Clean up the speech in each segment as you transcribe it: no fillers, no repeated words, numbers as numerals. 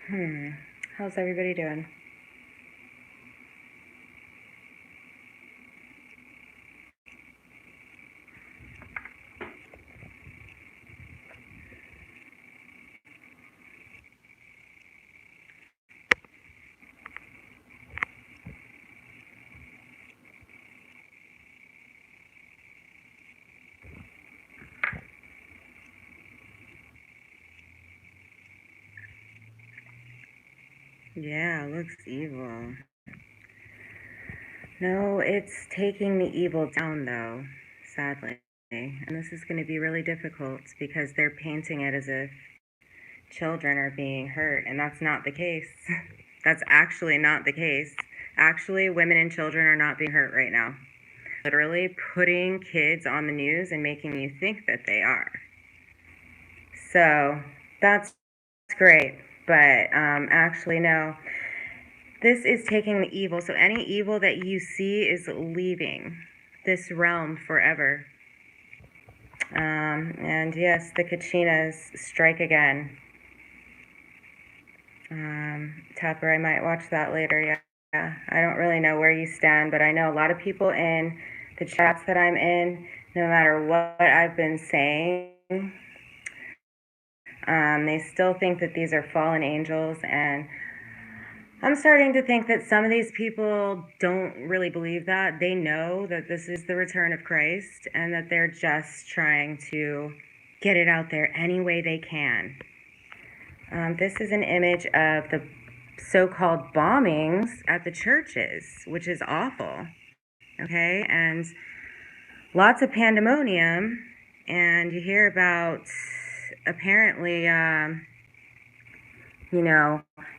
Hmm. How's everybody doing? Yeah, looks evil. No, it's taking the evil down, though, sadly. And this is going to be really difficult because they're painting it as if children are being hurt, and that's not the case. That's actually not the case. Actually, women and children are not being hurt right now. Literally putting kids on the news and making you think that they are. So that's great. But actually, no. This is taking the evil. So any evil that you see is leaving this realm forever. And yes, the Kachinas strike again. Tapper, I might watch that later. Yeah. I don't really know where you stand, but I know a lot of people in the chats that I'm in, no matter what I've been saying, they still think that these are fallen angels, and I'm starting to think that some of these people don't really believe that. They know that this is the return of Christ and that they're just trying to get it out there any way they can. This is an image of the so-called bombings at the churches, which is awful. Okay, and lots of pandemonium, and you hear about apparently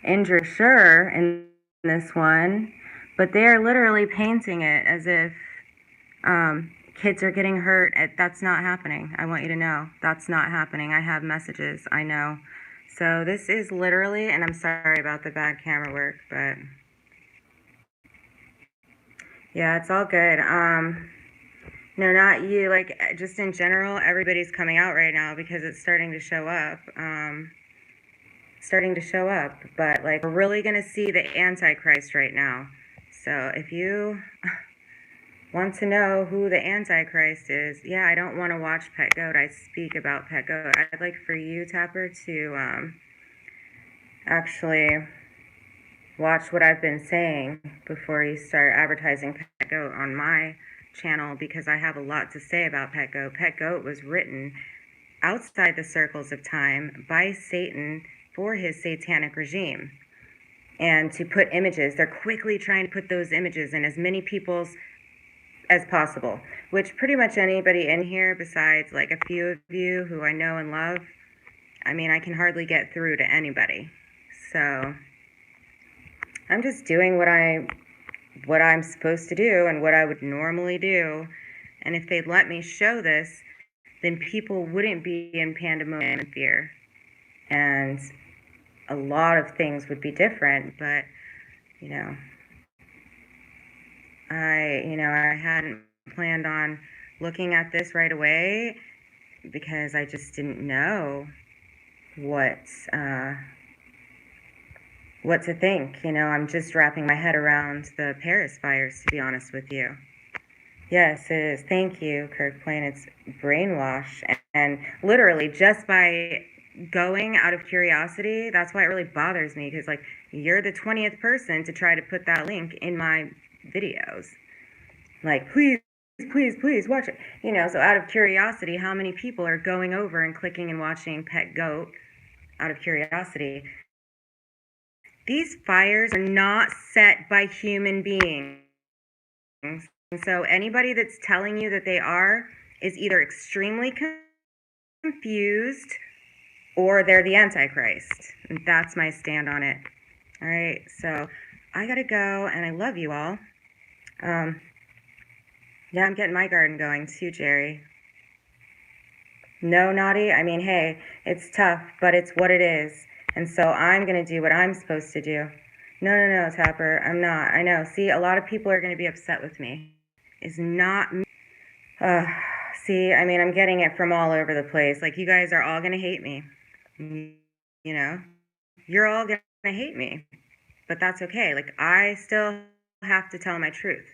injured sure in this one, but they are literally painting it as if kids are getting hurt. That's not happening. I want you to know that's not happening. I have messages. I know. So this is literally, and I'm sorry about the bad camera work, but yeah, it's all good. No, not you. Like, just in general, everybody's coming out right now because it's starting to show up. But like, we're really gonna see the Antichrist right now. So if you want to know who the Antichrist is, yeah, I don't want to watch Pet Goat. I speak about Pet Goat. I'd like for you, Tapper, to actually watch what I've been saying before you start advertising Pet Goat on my channel, because I have a lot to say about Pet Goat. Pet Goat was written outside the circles of time by Satan for his satanic regime. And to put images, they're quickly trying to put those images in as many people's as possible, which pretty much anybody in here besides like a few of you who I know and love, I mean, I can hardly get through to anybody. So I'm just doing what I'm supposed to do and what I would normally do. And if they'd let me show this, then people wouldn't be in pandemonium and fear. And a lot of things would be different, but I hadn't planned on looking at this right away because I just didn't know what to think. I'm just wrapping my head around the Paris fires, to be honest with you. Yes, it is. Thank you, Kirk Plain. It's brainwash. And literally, just by going out of curiosity, that's why it really bothers me, because, like, you're the 20th person to try to put that link in my videos. Like, please, please, please watch it. So out of curiosity, how many people are going over and clicking and watching Pet Goat out of curiosity? These fires are not set by human beings. And so anybody that's telling you that they are is either extremely confused or they're the Antichrist. And that's my stand on it. All right, so I gotta go, and I love you all. Yeah, I'm getting my garden going too, Jerry. No, Naughty? I mean, hey, it's tough, but it's what it is. And so I'm gonna do what I'm supposed to do. No, Tapper, I'm not. I know. See, a lot of people are gonna be upset with me. It's not me. See, I mean, I'm getting it from all over the place. Like, you guys are all gonna hate me. You're all gonna to hate me, but that's okay. Like, I still have to tell my truth.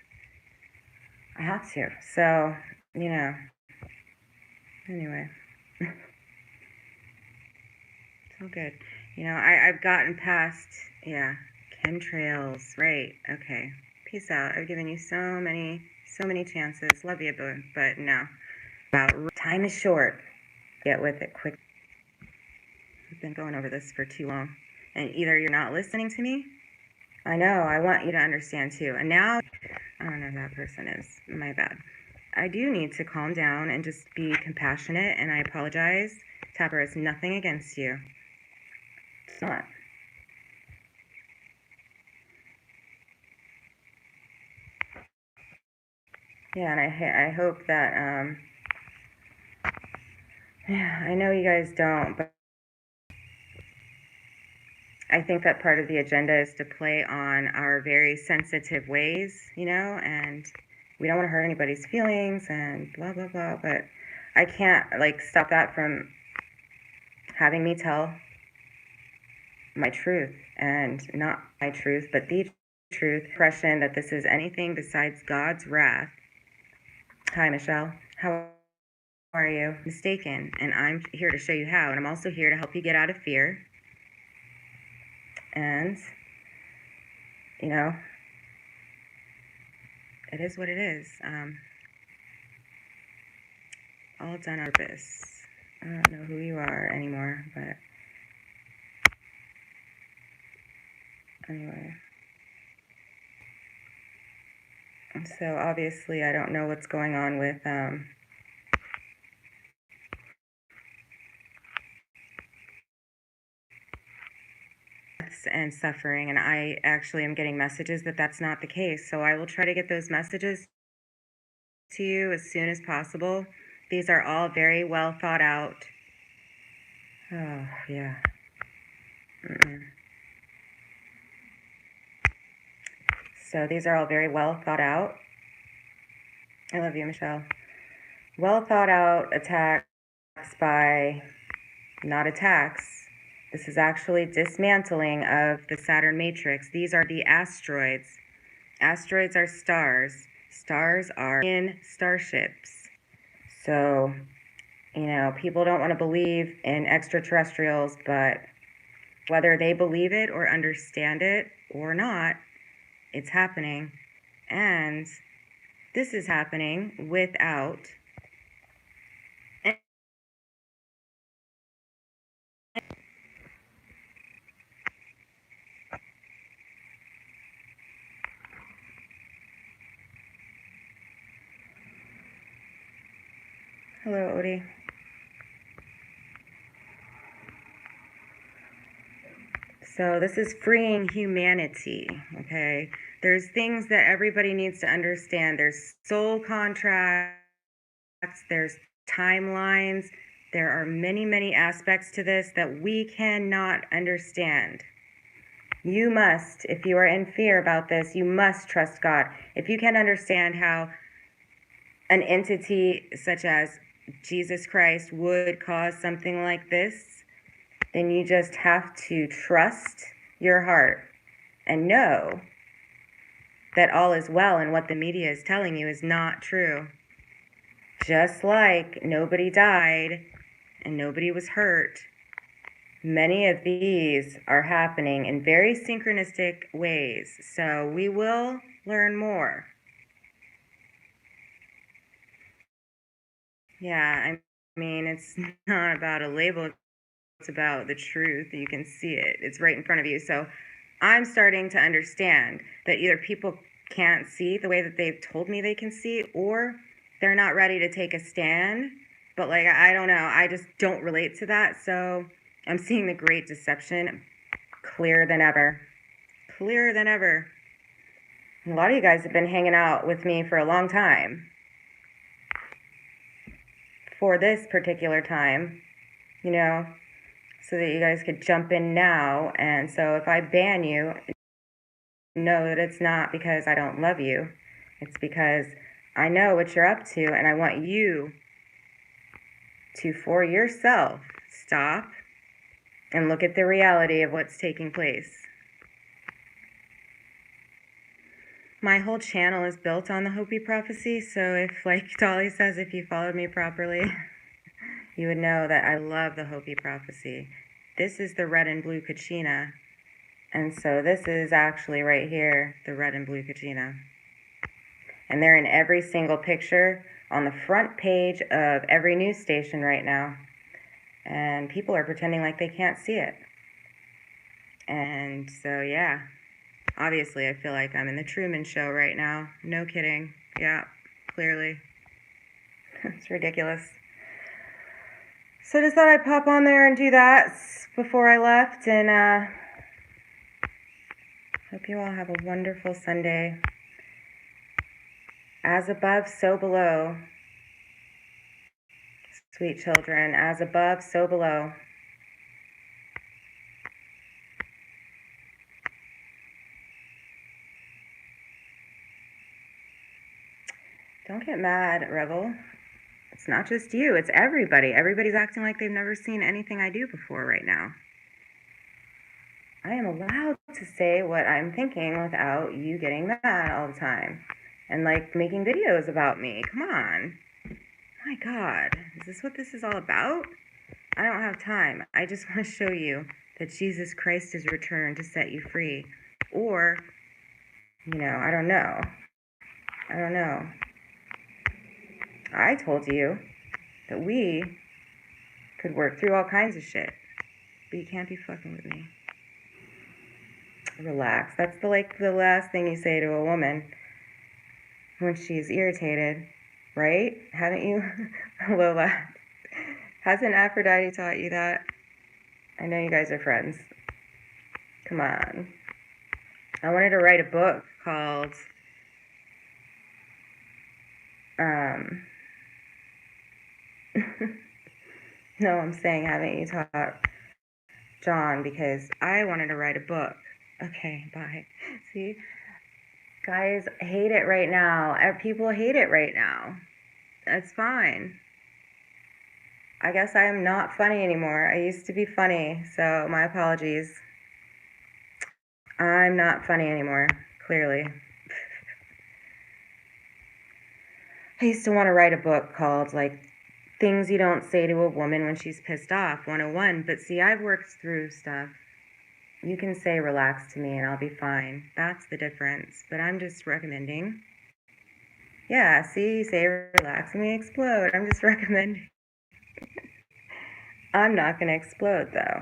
I have to. So, you know, anyway, it's all good. I've gotten past, yeah, chemtrails, right? Okay. Peace out. I've given you so many chances. Love you, but no. About time is short. Get with it quick. I've been going over this for too long. And either you're not listening to me. I know, I want you to understand too. And now, I don't know who that person is. My bad. I do need to calm down and just be compassionate, and I apologize. Tapper, it's nothing against you. It's not. Yeah, and I hope that, yeah, I know you guys don't, but I think that part of the agenda is to play on our very sensitive ways, and we don't want to hurt anybody's feelings and blah, blah, blah, but I can't, stop that from having me tell my truth, and not my truth, but the truth. Impression that this is anything besides God's wrath. Hi, Michelle. How are you? Mistaken, and I'm here to show you how, and I'm also here to help you get out of fear. And, it is what it is. All done on purpose. I don't know who you are anymore, but anyway. So obviously I don't know what's going on with and suffering, and I actually am getting messages that that's not the case. So I will try to get those messages to you as soon as possible. These are all very well thought out. Oh, yeah. So these are all very well thought out. I love you, Michelle. Well thought out attacks by, not attacks. This is actually dismantling of the Saturn matrix. These are the asteroids. Asteroids are stars. Stars are in starships. So, people don't want to believe in extraterrestrials, but whether they believe it or understand it or not, it's happening. And this is happening without Hello, Odie. So this is freeing humanity, okay? There's things that everybody needs to understand. There's soul contracts, there's timelines. There are many aspects to this that we cannot understand. You must, if you are in fear about this, you must trust God. If you can't understand how an entity such as Jesus Christ would cause something like this, then you just have to trust your heart and know that all is well, and what the media is telling you is not true. Just like nobody died and nobody was hurt, many of these are happening in very synchronistic ways. So we will learn more. Yeah, I mean, it's not about a label. It's about the truth. You can see it. It's right in front of you. So I'm starting to understand that either people can't see the way that they've told me they can see, or they're not ready to take a stand. But I don't know. I just don't relate to that. So I'm seeing the great deception clearer than ever. Clearer than ever. A lot of you guys have been hanging out with me for a long time. For this particular time, so that you guys could jump in now. And so if I ban you, know that it's not because I don't love you. It's because I know what you're up to, and I want you to, for yourself, stop and look at the reality of what's taking place. my whole channel is built on the Hopi prophecy, so if, like Dolly says, if you followed me properly, you would know that I love the Hopi prophecy. This is the red and blue Kachina, and so this is actually right here, the red and blue Kachina. And they're in every single picture on the front page of every news station right now. And people are pretending like they can't see it. And so, yeah, obviously I feel like I'm in the Truman Show right now. No kidding. Yeah, clearly. It's ridiculous. So just thought I'd pop on there and do that before I left. And hope you all have a wonderful Sunday. As above, so below. Sweet children, as above, so below. Don't get mad, Rebel. It's not just you, it's everybody. Everybody's acting like they've never seen anything I do before right now. I am allowed to say what I'm thinking without you getting mad all the time. And like making videos about me. Come on. My God. Is this what this is all about? I don't have time. I just want to show you that Jesus Christ is returned to set you free. Or, you know, I don't know. I told you that we could work through all kinds of shit. But you can't be fucking with me. Relax. That's the last thing you say to a woman when she's irritated, right? Haven't you, Lola? Hasn't Aphrodite taught you that? I know you guys are friends. Come on. I wanted to write a book called no, I'm saying haven't you taught John, because I wanted to write a book. Okay, bye. See? Guys hate it right now. People hate it right now. That's fine. I guess I am not funny anymore. I used to be funny, so my apologies. I'm not funny anymore, clearly. I used to want to write a book called, like, Things You Don't Say to a Woman When She's Pissed Off, 101. But see, I've worked through stuff. You can say relax to me and I'll be fine. That's the difference. But I'm just recommending. Yeah, see, you say relax and we explode. I'm just recommending. I'm not going to explode, though.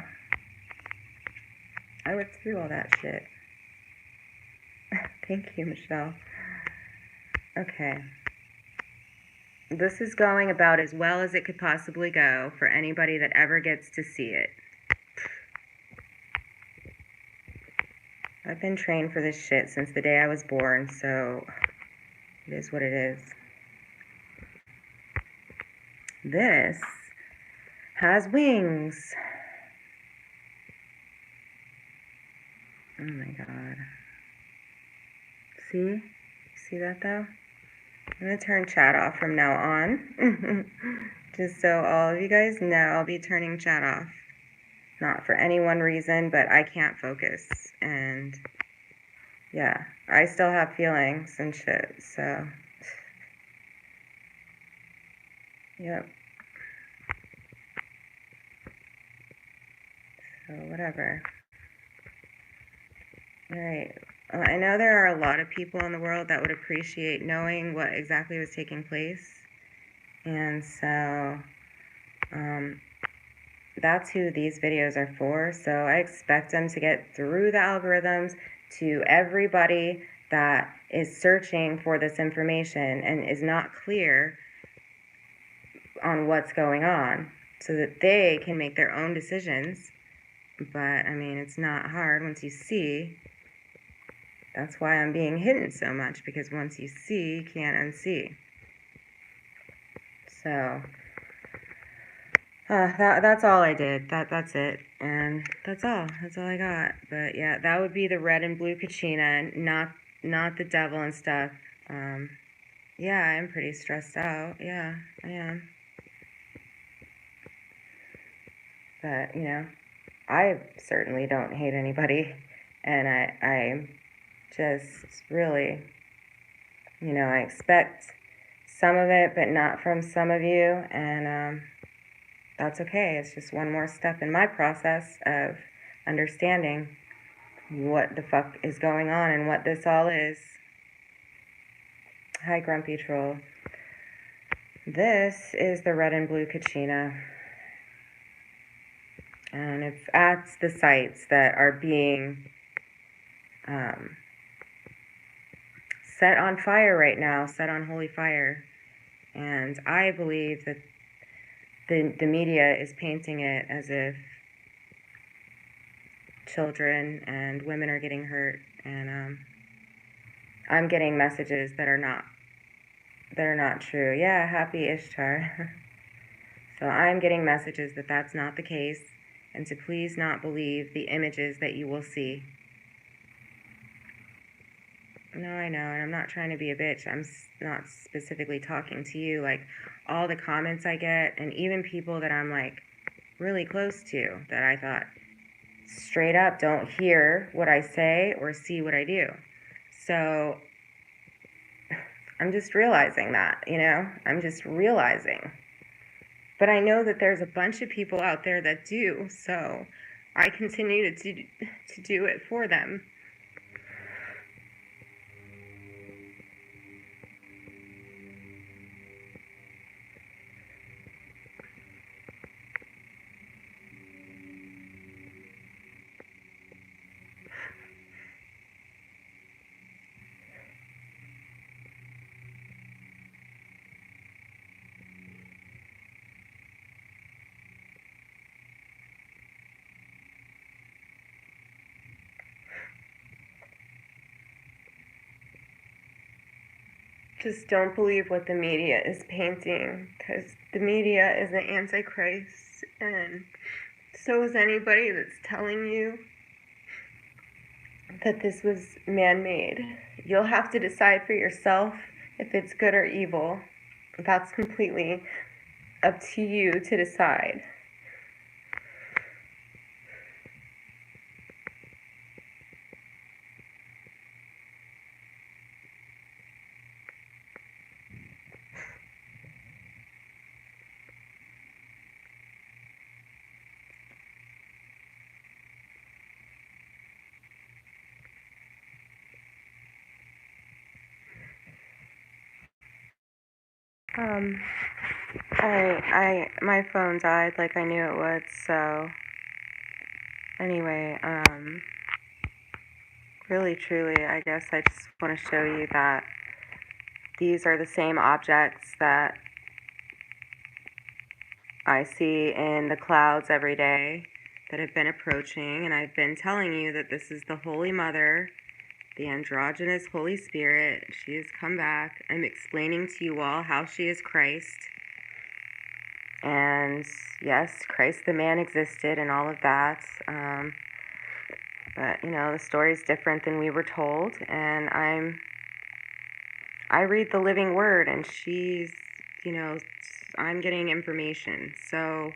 I worked through all that shit. Thank you, Michelle. Okay. This is going about as well as it could possibly go for anybody that ever gets to see it. I've been trained for this shit since the day I was born, so it is what it is. This has wings. Oh my God. See? See that though? I'm going to turn chat off from now on. Just so all of you guys know, I'll be turning chat off. Not for any one reason, but I can't focus. And yeah, I still have feelings and shit, so. Yep. So whatever. Alright. Well, I know there are a lot of people in the world that would appreciate knowing what exactly was taking place. And so, that's who these videos are for. So I expect them to get through the algorithms to everybody that is searching for this information and is not clear on what's going on, so that they can make their own decisions. But I mean, it's not hard once you see. That's why I'm being hidden so much, because once you see, you can't unsee. So that's all I did. That's it, and that's all I got. But yeah, that would be the red and blue Kachina, not the devil and stuff. Yeah, I'm pretty stressed out. Yeah, I am. But you know, I certainly don't hate anybody, and I just really I expect some of it, but not from some of you, and that's okay. It's just one more step in my process of understanding what the fuck is going on and what this all is. Hi, Grumpy Troll. This is the red and blue Kachina. And it's at the sites that are being set on fire right now, set on holy fire. And I believe that the media is painting it as if children and women are getting hurt. And I'm getting messages that are not true. Yeah, happy Ishtar. So I'm getting messages that that's not the case, and to please not believe the images that you will see. No, I know, and I'm not trying to be a bitch. I'm not specifically talking to you. Like, all the comments I get, and even people that I'm, like, really close to, that I thought straight up don't hear what I say or see what I do. So I'm just realizing that, I'm just realizing. But I know that there's a bunch of people out there that do, so I continue to do it for them. Just don't believe what the media is painting, because the media is the Antichrist, and so is anybody that's telling you that this was man-made. You'll have to decide for yourself if it's good or evil. That's completely up to you to decide. My phone died like I knew it would, so anyway, really truly, I guess I just want to show you that these are the same objects that I see in the clouds every day that have been approaching, and I've been telling you that this is the Holy Mother, the androgynous Holy Spirit. She has come back. I'm explaining to you all how she is Christ. And yes, Christ the man existed and all of that. But, the story's different than we were told. And I read the living word, and she's, I'm getting information. So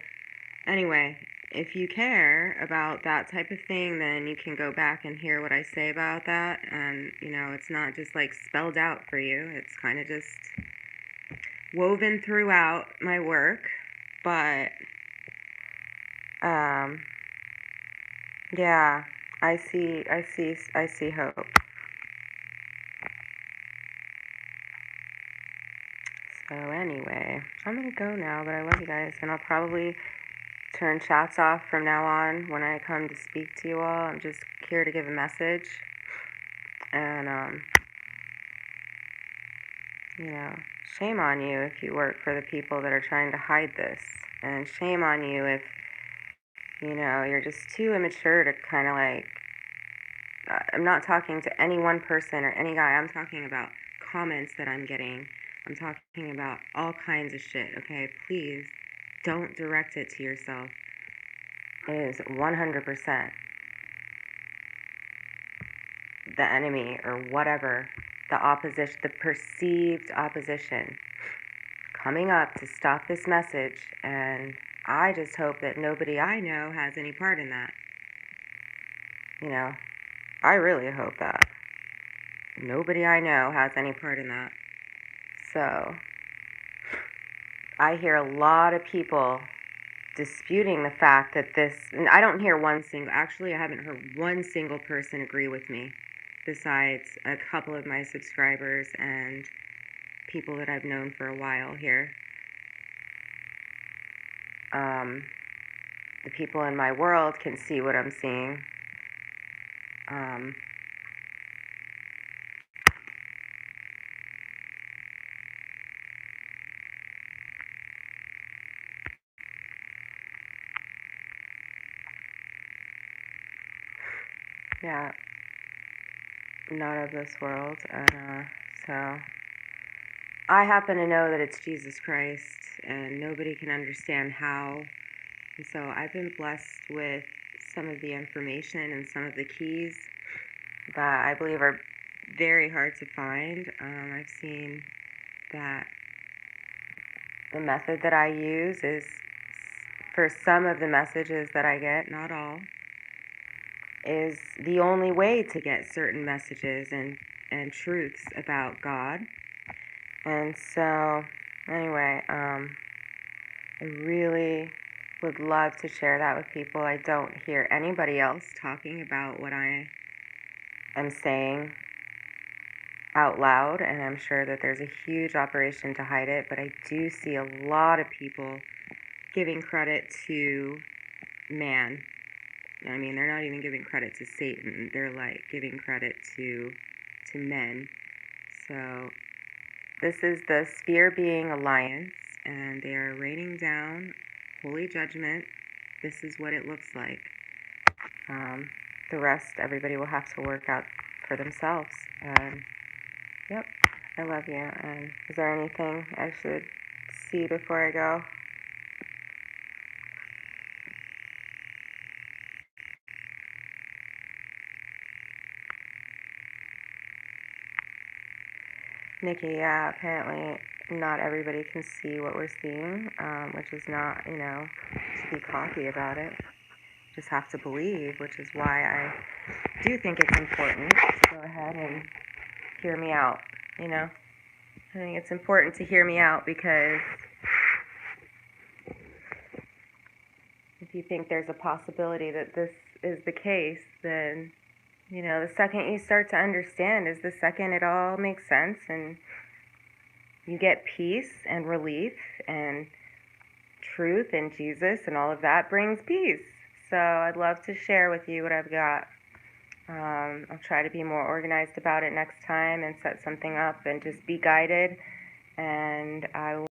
anyway, if you care about that type of thing, then you can go back and hear what I say about that. And, it's not just like spelled out for you. It's kind of just woven throughout my work. But, yeah, I see hope. So anyway, I'm gonna go now, but I love you guys, and I'll probably turn chats off from now on when I come to speak to you all. I'm just here to give a message, and shame on you if you work for the people that are trying to hide this, and shame on you if you're just too immature to kind of like, I'm not talking to any one person or any guy. I'm talking about comments that I'm getting. I'm talking about all kinds of shit, okay? Please don't direct it to yourself. It is 100% the enemy or whatever, the opposition, the perceived opposition coming up to stop this message, and I just hope that nobody I know has any part in that. I really hope that. nobody I know has any part in that. So I hear a lot of people disputing the fact that this, and I don't hear actually I haven't heard one single person agree with me besides a couple of my subscribers and people that I've known for a while here. The people in my world can see what I'm seeing. Yeah, not of this world. And so I happen to know that it's Jesus Christ, and nobody can understand how. And so I've been blessed with some of the information and some of the keys that I believe are very hard to find. I've seen that the method that I use is, for some of the messages that I get, not all, is the only way to get certain messages and truths about God. And so, anyway, I really would love to share that with people. I don't hear anybody else talking about what I am saying out loud, and I'm sure that there's a huge operation to hide it, but I do see a lot of people giving credit to man. I mean, they're not even giving credit to Satan. They're like giving credit to men. So this is the Sphere Being Alliance, and they are raining down holy judgment. This is what it looks like. The rest, everybody will have to work out for themselves. And yep, I love you. And is there anything I should see before I go? Nikki, yeah, apparently not everybody can see what we're seeing, which is not, to be cocky about it. Just have to believe, which is why I do think it's important to go ahead and hear me out, I think it's important to hear me out, because if you think there's a possibility that this is the case, then, the second you start to understand is the second it all makes sense, and you get peace and relief and truth and Jesus, and all of that brings peace. So I'd love to share with you what I've got. I'll try to be more organized about it next time and set something up and just be guided, and I will